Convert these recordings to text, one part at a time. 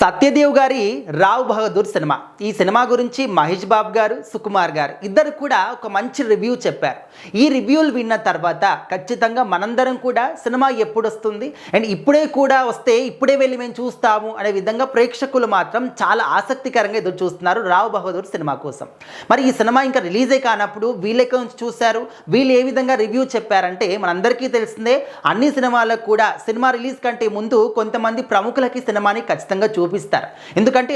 సత్యదేవ్ గారి రావ్ బహదూర్ సినిమా. ఈ సినిమా గురించి మహేష్ బాబు గారు, సుకుమార్ గారు ఇద్దరు కూడా ఒక మంచి రివ్యూ చెప్పారు. ఈ రివ్యూలు విన్న తర్వాత ఖచ్చితంగా మనందరం కూడా సినిమా ఎప్పుడు వస్తుంది అండ్ ఇప్పుడే కూడా వస్తే ఇప్పుడే వెళ్ళి మేము చూస్తాము అనే విధంగా ప్రేక్షకులు మాత్రం చాలా ఆసక్తికరంగా ఎదురు చూస్తున్నారు రావ్ బహదూర్ సినిమా కోసం. మరి ఈ సినిమా ఇంకా రిలీజే కానప్పుడు వీళ్ళెక్క నుంచి చూశారు, వీళ్ళు ఏ విధంగా రివ్యూ చెప్పారంటే మనందరికీ తెలిసిందే. అన్ని సినిమాలకు కూడా సినిమా రిలీజ్ కంటే ముందు కొంతమంది ప్రముఖులకి సినిమాని ఖచ్చితంగా చూపిస్తారు. ఎందుకంటే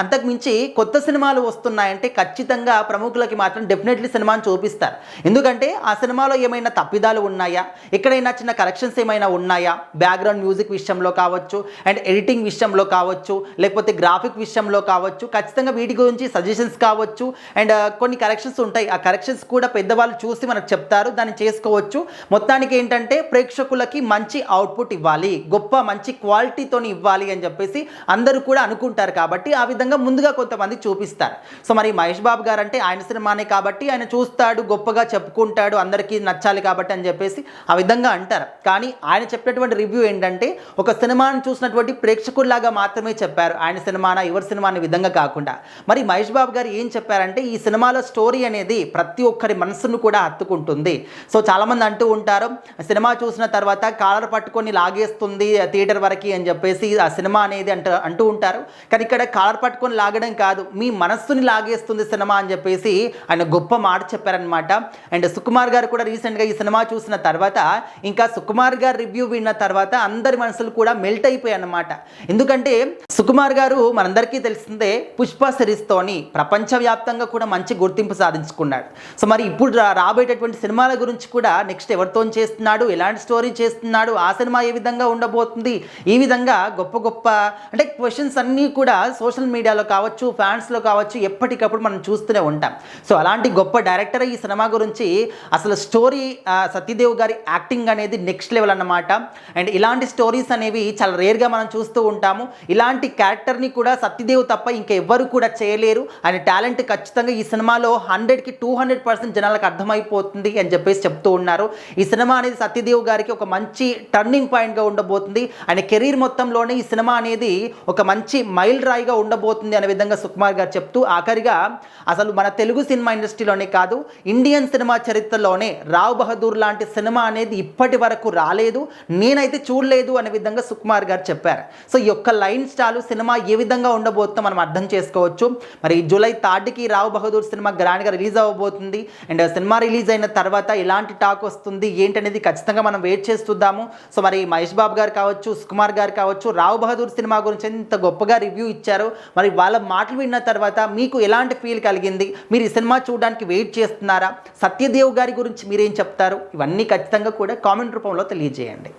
అంతకు మించి కొత్త సినిమాలు వస్తున్నాయంటే ఖచ్చితంగా ప్రముఖులకి మాత్రం డెఫినెట్లీ సినిమాని చూపిస్తారు. ఎందుకంటే ఆ సినిమాలో ఏమైనా తప్పిదాలు ఉన్నాయా, ఎక్కడైనా చిన్న కరెక్షన్స్ ఏమైనా ఉన్నాయా, బ్యాక్గ్రౌండ్ మ్యూజిక్ విషయంలో కావచ్చు అండ్ ఎడిటింగ్ విషయంలో కావచ్చు, లేకపోతే గ్రాఫిక్ విషయంలో కావచ్చు, ఖచ్చితంగా వీటి గురించి సజెషన్స్ కావచ్చు అండ్ కొన్ని కరెక్షన్స్ ఉంటాయి. ఆ కరెక్షన్స్ కూడా పెద్దవాళ్ళు చూసి మనకు చెప్తారు, దాన్ని చేసుకోవచ్చు. మొత్తానికి ఏంటంటే ప్రేక్షకులకి మంచి అవుట్పుట్ ఇవ్వాలి, గొప్ప మంచి క్వాలిటీతో ఇవ్వాలి అని చెప్పేసి అందరూ కూడా అనుకుంటారు. కాబట్టి ఆ విధంగా ముందుగా కొంతమంది చూపిస్తారు. సో మరి మహేష్ బాబు గారు అంటే ఆయన సినిమానే కాబట్టి ఆయన చూస్తాడు, గొప్పగా చెప్పుకుంటాడు, అందరికీ నచ్చాలి కాబట్టి అని చెప్పేసి ఆ విధంగా అంటారు. కానీ ఆయన చెప్పినటువంటి రివ్యూ ఏంటంటే ఒక సినిమాని చూసినటువంటి ప్రేక్షకుల్లాగా మాత్రమే చెప్పారు. ఆయన సినిమానా ఎవరి సినిమా అనే విధంగా కాకుండా. మరి మహేష్ బాబు గారు ఏం చెప్పారంటే ఈ సినిమాలో స్టోరీ అనేది ప్రతి ఒక్కరి మనసును కూడా హత్తుకుంటుంది. సో చాలామంది అంటూ ఉంటారు సినిమా చూసిన తర్వాత కాలర్ పట్టుకొని లాగేస్తుంది థియేటర్ వరకు అని చెప్పేసి ఆ సినిమా అనేది అంటూ ఉంటారు. కానీ ఇక్కడ కాలర్ పట్టుకొని లాగడం కాదు, మీ మనస్సుని లాగేస్తుంది సినిమా అని చెప్పేసి ఆయన గొప్ప మాట చెప్పారనమాట. అండ్ సుకుమార్ గారు కూడా రీసెంట్గా ఈ సినిమా చూసిన తర్వాత ఇంకా సుకుమార్ గారు రివ్యూ విన్న తర్వాత అందరి మనసులు కూడా మెల్ట్ అయిపోయాయి అన్నమాట. ఎందుకంటే సుకుమార్ గారు మనందరికీ తెలిసిందే పుష్ప సిరీస్తోని ప్రపంచవ్యాప్తంగా కూడా మంచి గుర్తింపు సాధించుకున్నాడు. సో మరి ఇప్పుడు రాబోయేటటువంటి సినిమాల గురించి కూడా నెక్స్ట్ ఎవరితో చేస్తున్నాడు, ఎలాంటి స్టోరీ చేస్తున్నాడు, ఆ సినిమా ఏ విధంగా ఉండబోతుంది, ఈ విధంగా గొప్ప గొప్ప అంటే క్వశ్చన్స్ అన్నీ కూడా సోషల్ మీడియాలో కావచ్చు, ఫ్యాన్స్లో కావచ్చు ఎప్పటికప్పుడు మనం చూస్తూనే ఉంటాం. సో అలాంటి గొప్ప డైరెక్టర్ ఈ సినిమా గురించి అసలు స్టోరీ సత్యదేవ్ గారి యాక్టింగ్ అనేది నెక్స్ట్ లెవెల్ అన్నమాట. అండ్ ఇలాంటి స్టోరీస్ అనేవి చాలా రేర్గా మనం చూస్తూ ఉంటాము. ఇలాంటి క్యారెక్టర్ని కూడా సత్యదేవ్ తప్ప ఇంకెవ్వరు కూడా చేయలేరు. ఆయన టాలెంట్ ఖచ్చితంగా ఈ సినిమాలో 100కి 200% జనాలకు అర్థమైపోతుంది అని చెప్పేసి చెప్తూ ఉన్నారు. ఈ సినిమా అనేది సత్యదేవ్ గారికి ఒక మంచి టర్నింగ్ పాయింట్గా ఉండబోతుంది. ఆయన కెరీర్ మొత్తంలోనే ఈ సినిమా అనేది ఒక మంచి మైల్ రాయిగా ఉండబోతుంది అనే విధంగా సుకుమార్ గారు చెప్తూ ఆఖరిగా అసలు మన తెలుగు సినిమా ఇండస్ట్రీలోనే కాదు ఇండియన్ సినిమా చరిత్రలోనే రావ్ బహదూర్ లాంటి సినిమా అనేది ఇప్పటి వరకు రాలేదు, నేనైతే చూడలేదు అనే విధంగా సుకుమార్ గారు చెప్పారు. సో ఈ యొక్క లైన్ స్టాల్ సినిమా ఏ విధంగా ఉండబోతుందో మనం అర్థం చేసుకోవచ్చు. మరి జూలై 3కి రావ్ బహదూర్ సినిమా గ్రాండ్గా రిలీజ్ అవ్వబోతుంది. అండ్ సినిమా రిలీజ్ అయిన తర్వాత ఎలాంటి టాక్ వస్తుంది ఏంటనేది ఖచ్చితంగా మనం వెయిట్ చేస్తున్నాము. సో మరి మహేష్ బాబు గారు కావచ్చు, సుకుమార్ గారు కావచ్చు రావ్ బహదూర్ సినిమా గురించి ఇంత గొప్పగా రివ్యూ ఇచ్చారు. మరి వాళ్ళ మాటలు విన్న తర్వాత మీకు ఎలాంటి ఫీల్ కలిగింది, మీరు ఈ సినిమా చూడడానికి వెయిట్ చేస్తున్నారా, సత్యదేవ్ గారి గురించి మీరేం చెప్తారు, ఇవన్నీ ఖచ్చితంగా కూడా కామెంట్ రూపంలో తెలియజేయండి.